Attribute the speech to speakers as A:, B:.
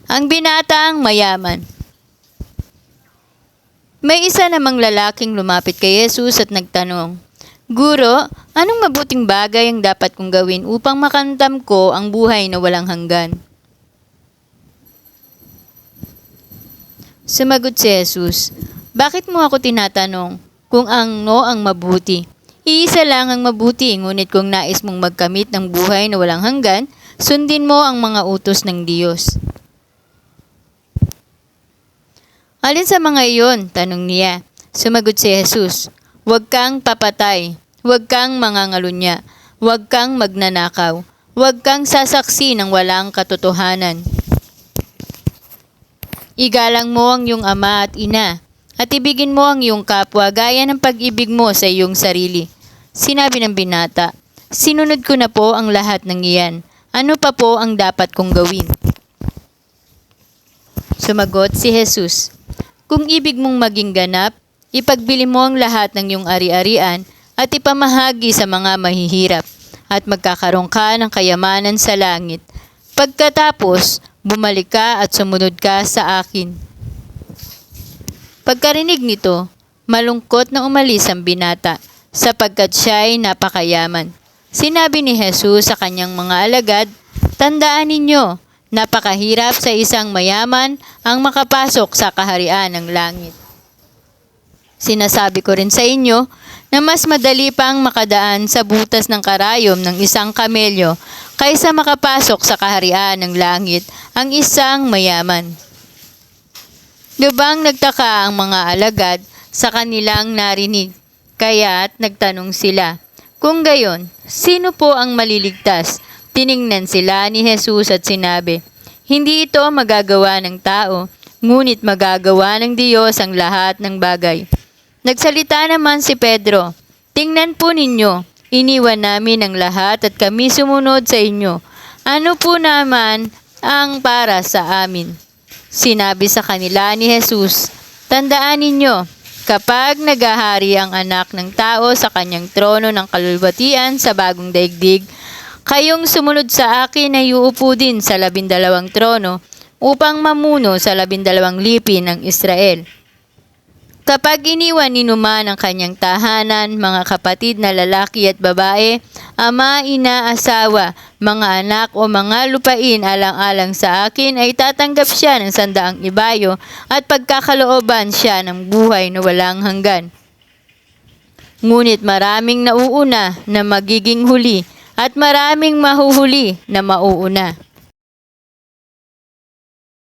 A: Ang binataang mayaman. May isa namang lalaking lumapit kay Jesus at nagtanong, "Guro, anong mabuting bagay ang dapat kong gawin upang makamtam ko ang buhay na walang hanggan?" Sumagot si Jesus, "Bakit mo ako tinatanong kung ano ang mabuti? Iisa lang ang mabuti, ngunit kung nais mong magkamit ng buhay na walang hanggan, sundin mo ang mga utos ng Diyos." "Alin sa mga iyon?" tanong niya. Sumagot si Jesus, "Huwag kang papatay, huwag kang mangangalunya, huwag kang magnanakaw, huwag kang sasaksi ng walang katotohanan. Igalang mo ang iyong ama at ina, at ibigin mo ang iyong kapwa gaya ng pag-ibig mo sa iyong sarili." Sinabi ng binata, "Sinunod ko na po ang lahat ng iyan. Ano pa po ang dapat kong gawin?" Sumagot si Jesus, "Kung ibig mong maging ganap, ipagbili mo ang lahat ng iyong ari-arian at ipamahagi sa mga mahihirap, at magkakaroon ka ng kayamanan sa langit. Pagkatapos, bumalik ka at sumunod ka sa akin." Pagkarinig nito, malungkot na umalis ang binata, sapagkat siya ay napakayaman. Sinabi ni Jesus sa kanyang mga alagad, "Tandaan ninyo, napakahirap sa isang mayaman ang makapasok sa kaharian ng langit. Sinasabi ko rin sa inyo na mas madali pang makadaan sa butas ng karayom ng isang kamelyo kaysa makapasok sa kaharian ng langit ang isang mayaman." Lubang nagtaka ang mga alagad sa kanilang narinig, kaya't nagtanong sila, "Kung gayon, sino po ang maliligtas?" Tiningnan sila ni Jesus at sinabi, "Hindi ito magagawa ng tao, ngunit magagawa ng Diyos ang lahat ng bagay." Nagsalita naman si Pedro, "Tingnan po ninyo, iniwan namin ang lahat at kami sumunod sa inyo. Ano po naman ang para sa amin?" Sinabi sa kanila ni Jesus, "Tandaan ninyo, kapag naghahari ang Anak ng Tao sa kanyang trono ng kalulwatian sa bagong daigdig, kayong sumunod sa akin ay uupo din sa 12 trono upang mamuno sa 12 lipi ng Israel. Kapag iniwan ni Numan ang kanyang tahanan, mga kapatid na lalaki at babae, ama, ina, asawa, mga anak o mga lupain alang-alang sa akin, ay tatanggap siya ng 100 ibayo at pagkakalooban siya ng buhay na walang hanggan. Ngunit maraming nauuna na magiging huli at maraming mahuhuli na mauuna."